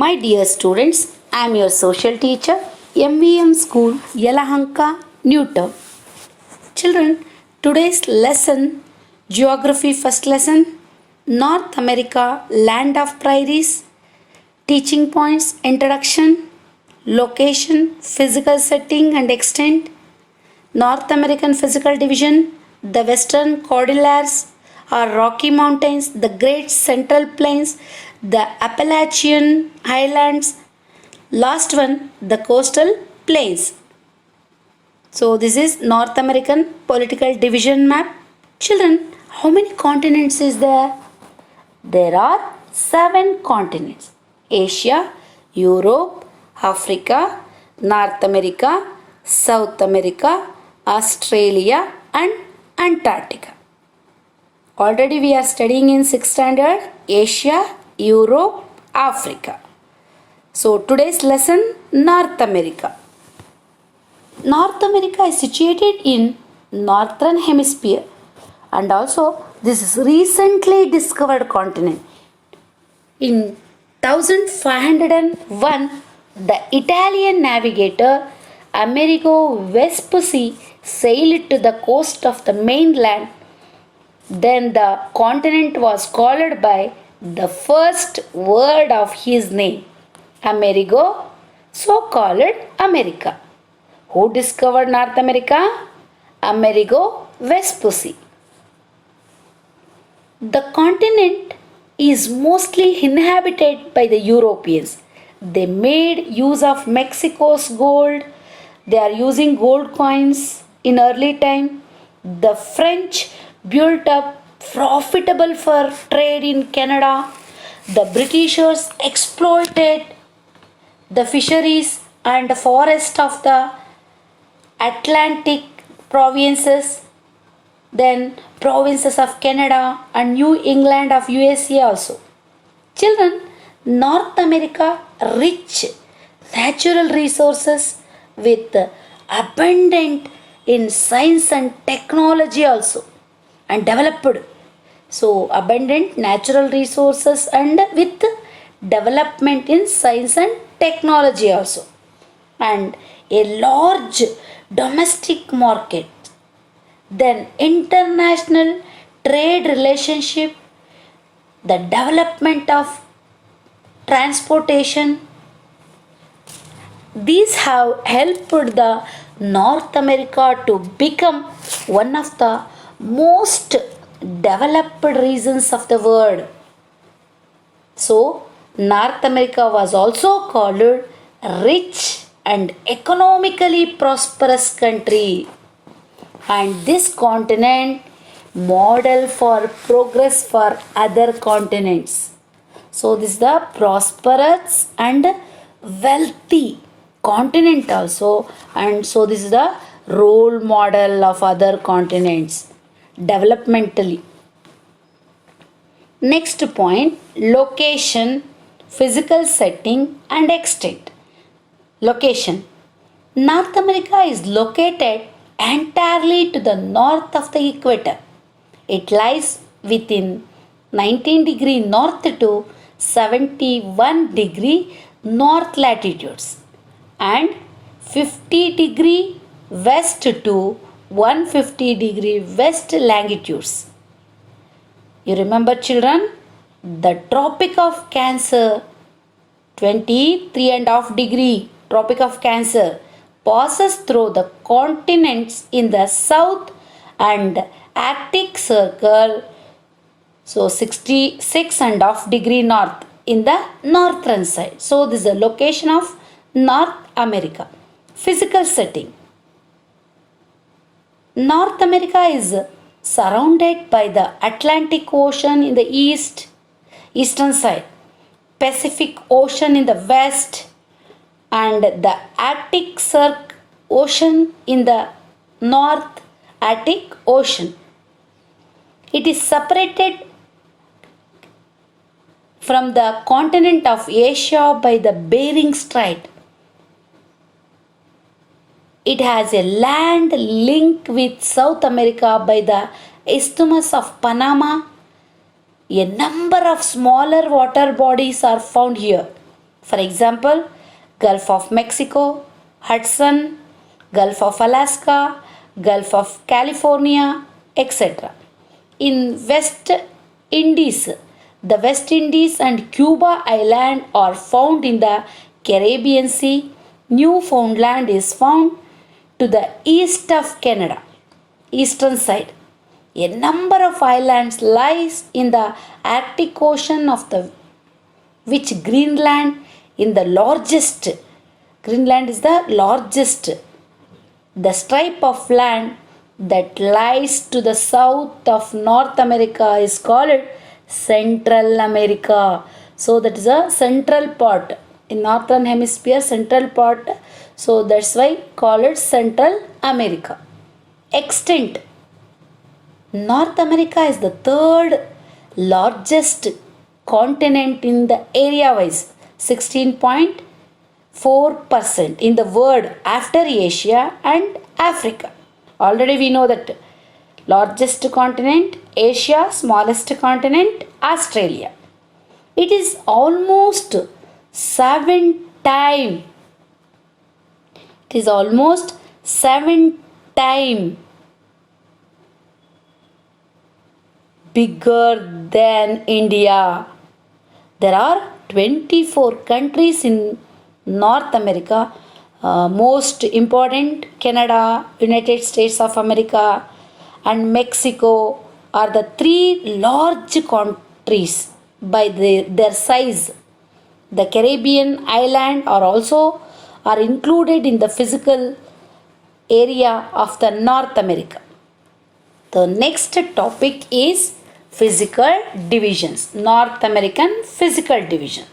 My dear students, I am your social teacher, MVM School, Yelahanka, Newton. Children, today's lesson, Geography first lesson, North America, Land of Prairies, Teaching Points, Introduction, Location, Physical Setting and Extent, North American Physical Division, the Western Cordilleras or Rocky Mountains, the Great Central Plains, the Appalachian highlands, last one, the coastal plains. So this is North American political division map. Children, how many continents is there? There are 7 continents. Asia, Europe, Africa, North America, South America, Australia and Antarctica. Already we are studying in 6th standard Asia, Europe, Africa. So today's lesson, North America. North America is situated in northern hemisphere and also this is recently discovered continent. In 1501, the Italian navigator Amerigo Vespucci sailed to the coast of the mainland. Then the continent was called by the first word of his name, Amerigo, so called America. Who discovered North America? Amerigo Vespucci. The continent is mostly inhabited by the Europeans. They made use of Mexico's gold. They are using gold coins in early time. The French built up profitable for trade in Canada. The Britishers exploited the fisheries and forest of the Atlantic provinces, then provinces of Canada and New England of USA also. Children, North America rich natural resources with abundant in science and technology also and developed. So abundant natural resources and with development in science and technology also, and a large domestic market, then international trade relationship, the development of transportation. These have helped the North America to become one of the most developed regions of the world. So North America was also called rich and economically prosperous country, and this continent model for progress for other continents. So this is the prosperous and wealthy continent also, and so this is the role model of other continents developmentally. Next point, location, physical setting and extent. Location. North America is located entirely to the north of the equator. It lies within 19 degree north to 71 degree north latitudes and 50 degree west to 150 degree west longitudes. You remember children, the Tropic of Cancer, 23.5 degree Tropic of Cancer passes through the continents in the south and Arctic Circle, so 66.5 degree north in the northern side. So this is the location of North America. Physical setting. North America is surrounded by the Atlantic Ocean in the eastern side, Pacific Ocean in the west, and the Arctic Ocean in the north, Arctic Ocean. It is separated from the continent of Asia by the Bering Strait. It has a land link with South America by the Isthmus of Panama. A number of smaller water bodies are found here. For example, Gulf of Mexico, Hudson, Gulf of Alaska, Gulf of California, etc. In West Indies, the West Indies and Cuba Island are found in the Caribbean Sea. Newfoundland is found to the east of Canada, eastern side. A number of islands lies in the Arctic Ocean of the which Greenland in the largest. Greenland is the largest. The stripe of land that lies to the south of North America is called Central America. So that is a central part in northern hemisphere, central part. So that's why call it Central America. Extent. North America is the third largest continent in the area wise, 16.4% in the world after Asia and Africa. Already we know that largest continent Asia, smallest continent Australia. It is almost 7 times. It is almost 7 times bigger than India. There are 24 countries in North America. Most important Canada, United States of America, and Mexico are the three large countries by their size. The Caribbean island are included in the physical area of the North America. The next topic is physical divisions. North American physical division.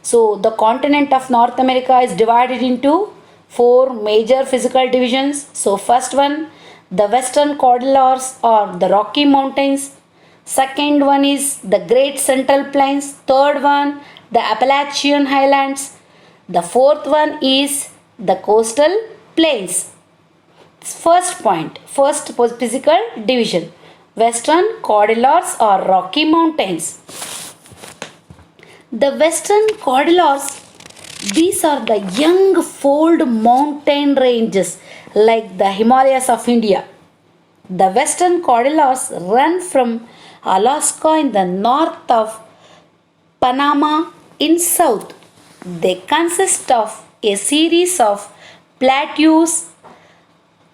So the continent of North America is divided into 4 major physical divisions. So first one, the Western Cordilleras or the Rocky Mountains. Second one is the Great Central Plains. Third one, the Appalachian highlands. The fourth one is the coastal plains. First point, first physical division, Western Cordilleras or Rocky Mountains. The Western Cordilleras, these are the young fold mountain ranges like the Himalayas of India. The Western Cordilleras run from Alaska in the north of Panama in south. They consist of a series of plateaus,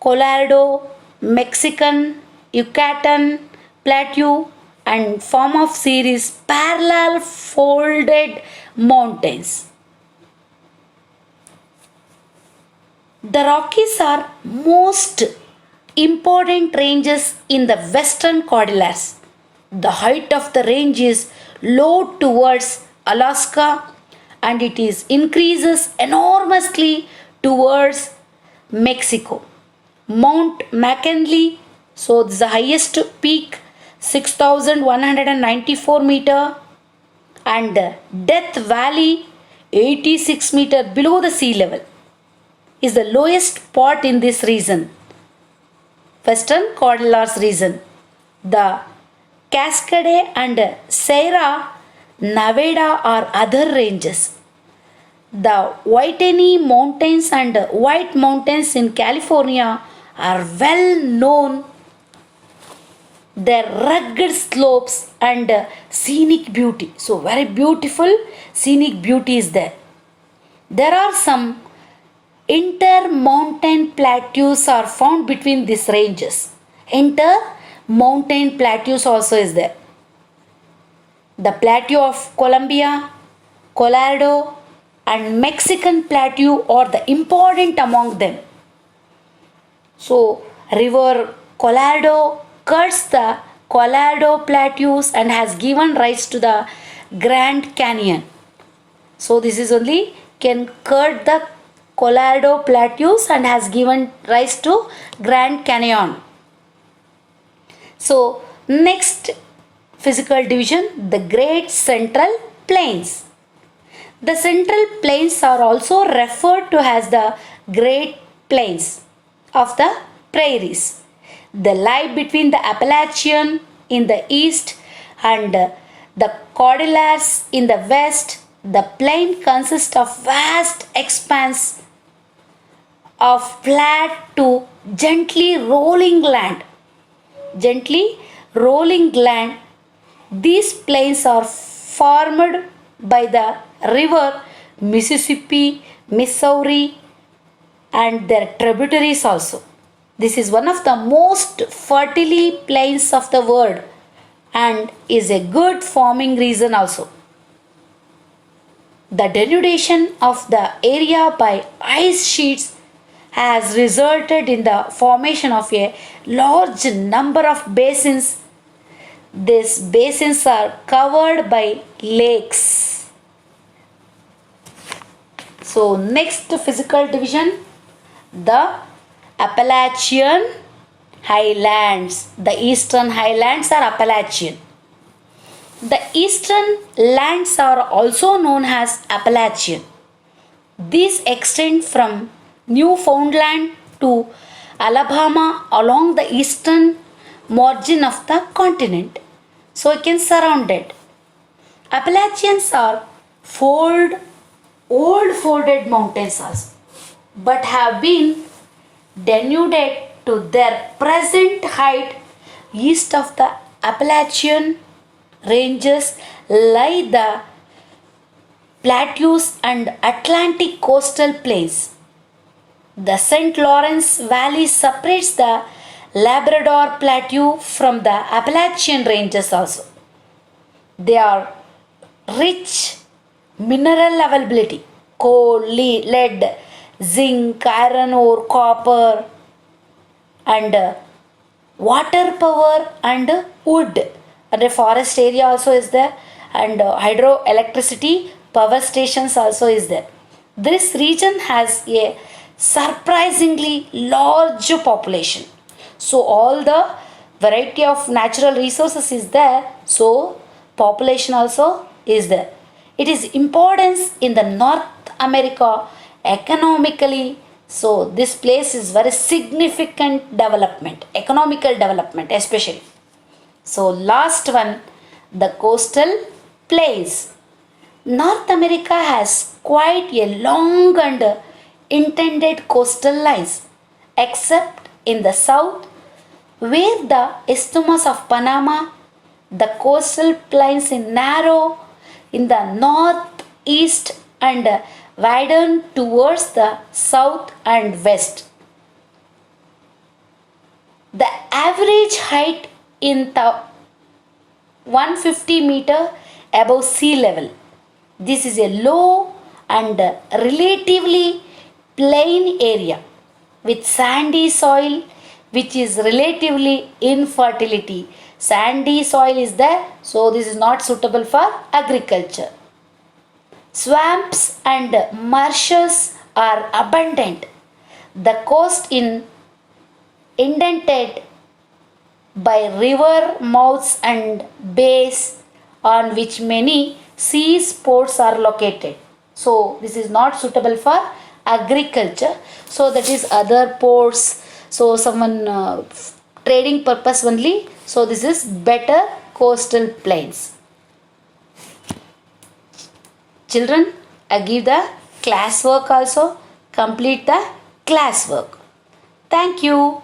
Colorado, Mexican, Yucatan Plateau, and form of series parallel folded mountains. The Rockies are most important ranges in the Western Cordilleras. The height of the range is low towards Alaska and it is increases enormously towards Mexico. Mount McKinley, so this is the highest peak, 6,194 meter, and Death Valley, 86 meter below the sea level, is the lowest part in this region, Western Cordilleras region. The Cascade and Sierra Nevada are other ranges. The Whitney Mountains and White Mountains in California are well known. Their rugged slopes and scenic beauty. So very beautiful scenic beauty is there. There are some inter-mountain plateaus are found between these ranges. Inter-mountain plateaus also is there. The Plateau of Columbia, Colorado, and Mexican Plateau are the important among them. So, River Colorado cuts the Colorado Plateaus and has given rise to the Grand Canyon. So, this is only can cut the Colorado Plateaus and has given rise to Grand Canyon. So, next physical division, the Great Central Plains. The Central Plains are also referred to as the Great Plains of the prairies. They lie between the Appalachian in the east and the Cordilleras in the west The plain consists of vast expanse of flat to gently rolling land. Gently rolling land. These plains are formed by the river Mississippi, Missouri, and their tributaries also. This is one of the most fertile plains of the world and is a good farming region also. The denudation of the area by ice sheets has resulted in the formation of a large number of basins. These basins are covered by lakes. So, next physical division, the Appalachian highlands. The eastern highlands are Appalachian. The eastern lands are also known as Appalachian. These extend from Newfoundland to Alabama along the eastern margin of the continent. So it can surround it. Appalachians are old folded mountains also, but have been denuded to their present height. East of the Appalachian ranges lie the plateaus and Atlantic coastal plains. The St. Lawrence Valley separates the Labrador Plateau from the Appalachian ranges also. They are rich mineral availability, coal, lead, zinc, iron ore, copper, and water power and wood. And a forest area also is there, and hydroelectricity power stations also is there. This region has a surprisingly large population. So all the variety of natural resources is there. So population also is there. It is importance in the North America economically. So this place is very significant development, economical development especially. So last one, the coastal plains. North America has quite a long and intended coastal lines, except in the south, where the Isthmus of Panama, the coastal plains in narrow in the northeast and widen towards the south and west. The average height in the 150 meter above sea level. This is a low and relatively plain area with sandy soil which is relatively infertility. Sandy soil is there, so this is not suitable for agriculture. Swamps and marshes are abundant. The coast is indented by river mouths and bays on which many seaports are located. So this is not suitable for agriculture. So that is other ports. So someone trading purpose only. So this is better coastal plains. Children, I give the class work also. Complete the class work. Thank you.